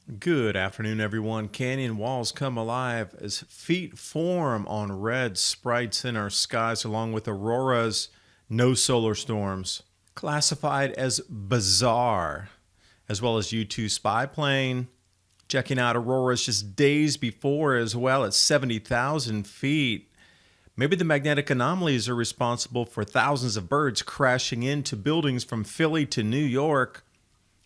Good afternoon, everyone. Canyon walls come alive as feet form on red sprites in our skies, along with auroras, no solar storms. Classified as bizarre, as well as U-2 spy plane. Checking out auroras just days before as well at 70,000 feet. Maybe the magnetic anomalies are responsible for thousands of birds crashing into buildings from Philly to New York.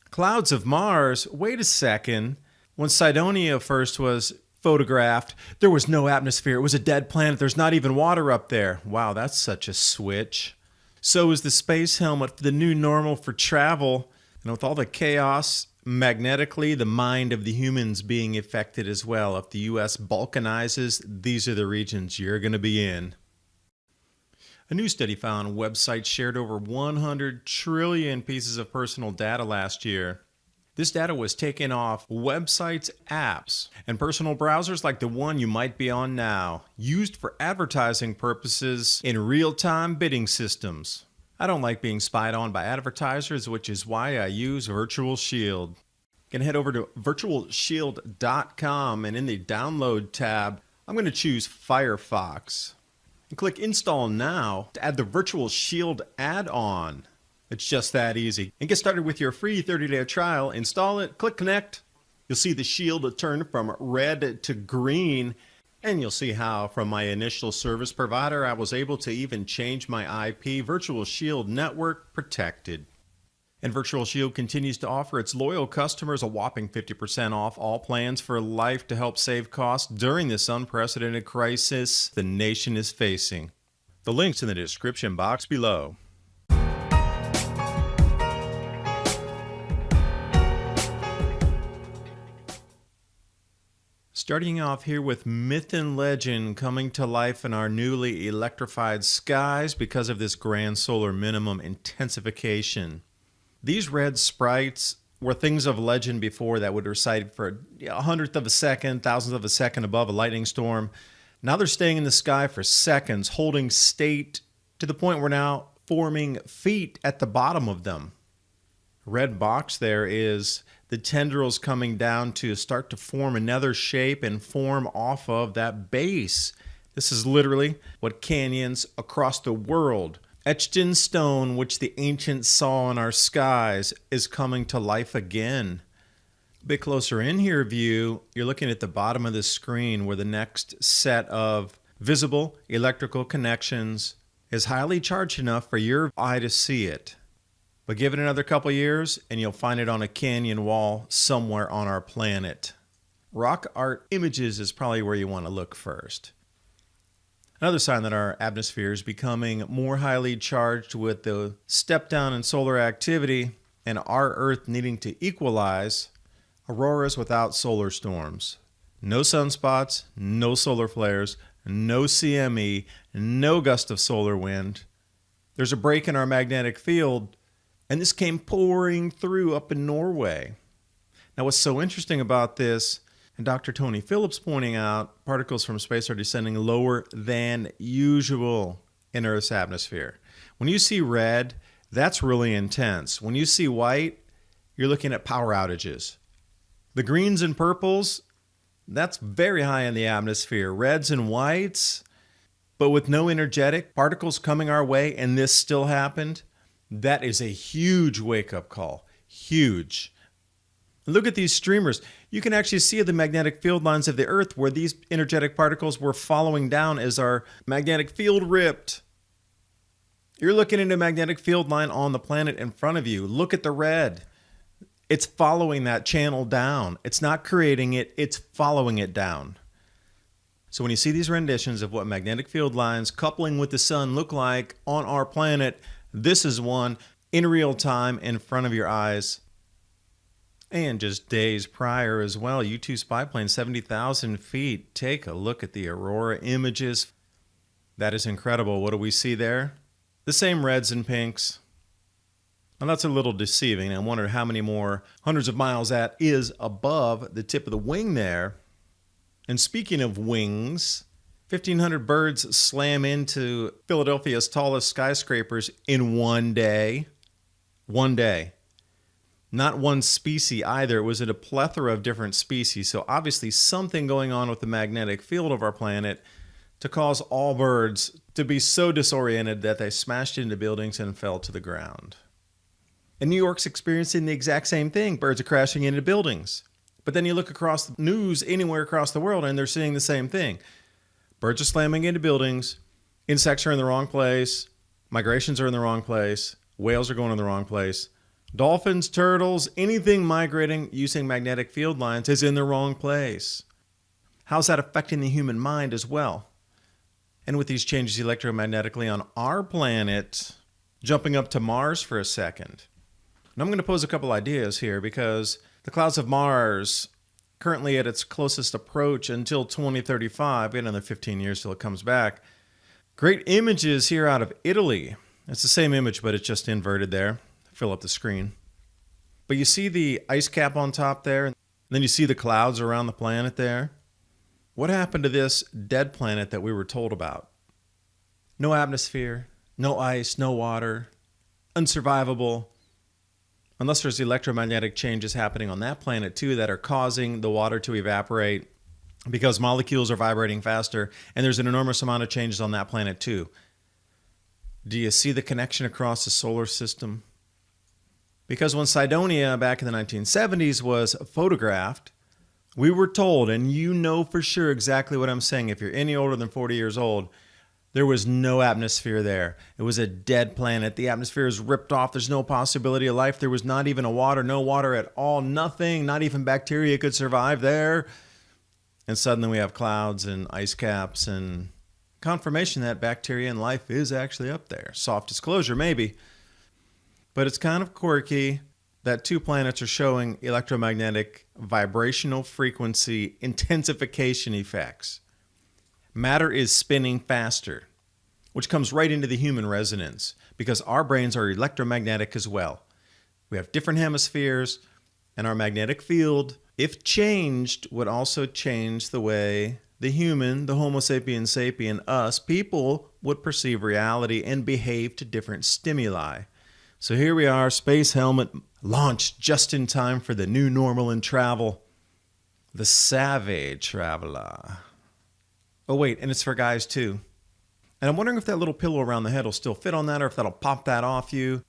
Clouds of Mars. Wait a second. When Cydonia first was photographed, there was no atmosphere. It was a dead planet. There's not even water up there. Wow, that's such a switch. So is the space helmet the new normal for travel? And with all the chaos, magnetically, the mind of the humans being affected as well. If the U.S. balkanizes, these are the regions you're going to be in. A new study found websites shared over 100 trillion pieces of personal data last year. This data was taken off websites, apps, and personal browsers like the one you might be on now, used for advertising purposes in real-time bidding systems. I don't like being spied on by advertisers, which is why I use Virtual Shield. You can head over to virtualshield.com, and in the Download tab, I'm going to choose Firefox. And click Install Now to add the Virtual Shield add-on. It's just that easy. And get started with your free 30-day trial. Install it, click Connect. You'll see the shield turn from red to green. And you'll see how from my initial service provider, I was able to even change my IP. Virtual Shield Network protected. And Virtual Shield continues to offer its loyal customers a whopping 50% off all plans for life to help save costs during this unprecedented crisis the nation is facing. The link's in the description box below. Starting off here with myth and legend coming to life in our newly electrified skies because of this grand solar minimum intensification. These red sprites were things of legend before that would recite for a hundredth of a second, thousandth of a second above a lightning storm. Now they're staying in the sky for seconds, holding state to the point where now forming feet at the bottom of them. Red box there is the tendrils coming down to start to form another shape and form off of that base. This is literally what canyons across the world, etched in stone, which the ancients saw in our skies, is coming to life again. A bit closer in here view, you're looking at the bottom of the screen where the next set of visible electrical connections is highly charged enough for your eye to see it. But give it another couple years and you'll find it on a canyon wall somewhere on our planet. Rock art images is probably where you want to look first. Another sign that our atmosphere is becoming more highly charged with the step down in solar activity and our Earth needing to equalize, auroras without solar storms. No sunspots, no solar flares, no CME, no gust of solar wind. There's a break in our magnetic field, and this came pouring through up in Norway. Now what's so interesting about this, and Dr. Tony Phillips pointing out, particles from space are descending lower than usual in Earth's atmosphere. When you see red, that's really intense. When you see white, you're looking at power outages. The greens and purples, that's very high in the atmosphere. Reds and whites, but with no energetic particles coming our way, and this still happened, that is a huge wake-up call. Huge. Look at these streamers. You can actually see the magnetic field lines of the Earth where these energetic particles were following down as our magnetic field ripped. You're looking at a magnetic field line on the planet in front of you. Look at the red. It's following that channel down. It's not creating it, it's following it down. So when you see these renditions of what magnetic field lines coupling with the sun look like on our planet, this is one in real time in front of your eyes. And just days prior as well, U-2 spy plane, 70,000 feet. Take a look at the aurora images. That is incredible. What do we see there? The same reds and pinks. Now that's a little deceiving. I wonder how many more hundreds of miles that is above the tip of the wing there. And speaking of wings, 1,500 birds slam into Philadelphia's tallest skyscrapers in one day. One day. Not one species either. It was a plethora of different species. So obviously something going on with the magnetic field of our planet to cause all birds to be so disoriented that they smashed into buildings and fell to the ground. And New York's experiencing the exact same thing. Birds are crashing into buildings. But then you look across the news anywhere across the world and they're seeing the same thing. Birds are slamming into buildings. Insects are in the wrong place. Migrations are in the wrong place. Whales are going in the wrong place. Dolphins, turtles, anything migrating using magnetic field lines is in the wrong place. How's that affecting the human mind as well? And with these changes electromagnetically on our planet, jumping up to Mars for a second. And I'm going to pose a couple ideas here because the clouds of Mars, currently at its closest approach until 2035, another 15 years till it comes back. Great images here out of Italy. It's the same image, but it's just inverted there. Fill up the screen. But you see the ice cap on top there, and then you see the clouds around the planet there. What happened to this dead planet that we were told about? No atmosphere, no ice, no water, unsurvivable. Unless there's electromagnetic changes happening on that planet too that are causing the water to evaporate because molecules are vibrating faster, and there's an enormous amount of changes on that planet too. Do you see the connection across the solar system? Because when Cydonia back in the 1970s was photographed, we were told, and you know for sure exactly what I'm saying if you're any older than 40 years old, there was no atmosphere there. It was a dead planet. The atmosphere is ripped off. There's no possibility of life. There was not even no water at all, nothing, not even bacteria could survive there. And suddenly we have clouds and ice caps and confirmation that bacteria and life is actually up there. Soft disclosure, maybe. But it's kind of quirky that two planets are showing electromagnetic vibrational frequency intensification effects. Matter is spinning faster, which comes right into the human resonance because our brains are electromagnetic as well. We have different hemispheres, and our magnetic field, if changed, would also change the way the human, the Homo sapiens sapien, us, people would perceive reality and behave to different stimuli. So here we are, space helmet launched just in time for the new normal in travel. The Savage Traveler. Oh wait, and it's for guys too. And I'm wondering if that little pillow around the head will still fit on that or if that'll pop that off you.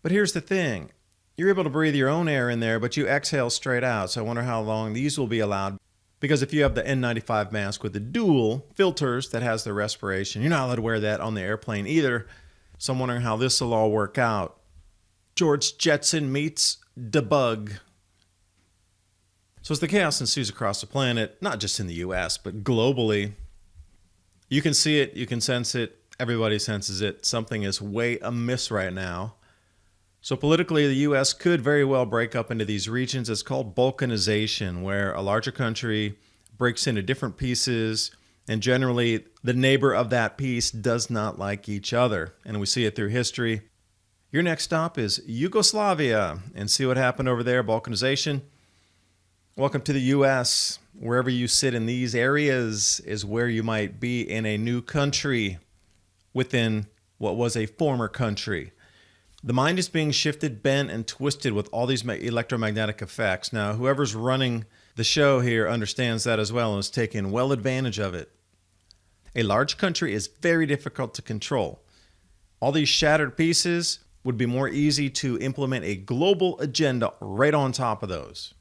But here's the thing. You're able to breathe your own air in there, but you exhale straight out. So I wonder how long these will be allowed. Because if you have the N95 mask with the dual filters that has the respiration, you're not allowed to wear that on the airplane either. So I'm wondering how this will all work out. George Jetson meets Debug. So as the chaos ensues across the planet, not just in the US, but globally, you can see it, you can sense it, everybody senses it. Something is way amiss right now. So politically, the US could very well break up into these regions. It's called balkanization, where a larger country breaks into different pieces, and generally the neighbor of that piece does not like each other. And we see it through history. Your next stop is Yugoslavia, and see what happened over there, balkanization. Welcome to the US. Wherever you sit in these areas is where you might be in a new country within what was a former country. The mind is being shifted, bent, and twisted with all these electromagnetic effects. Now, whoever's running the show here understands that as well and is taking well advantage of it. A large country is very difficult to control. All these shattered pieces would be more easy to implement a global agenda right on top of those.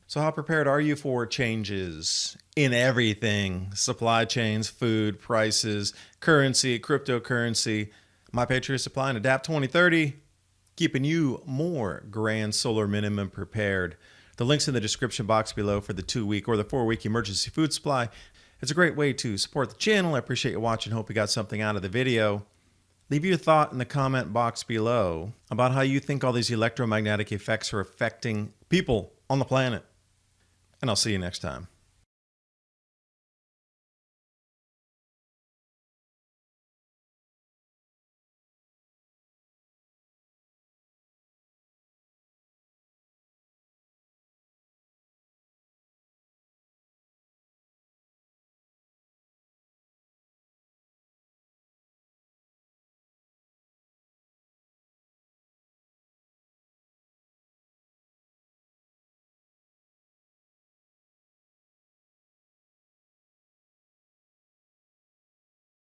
So how prepared are you for changes in everything? Supply chains, food, prices, currency, cryptocurrency. My Patriot Supply and Adapt 2030, keeping you more grand solar minimum prepared. The link's in the description box below for the 2-week or the 4-week emergency food supply. It's a great way to support the channel. I appreciate you watching. Hope you got something out of the video. Leave your thought in the comment box below about how you think all these electromagnetic effects are affecting people on the planet. And I'll see you next time.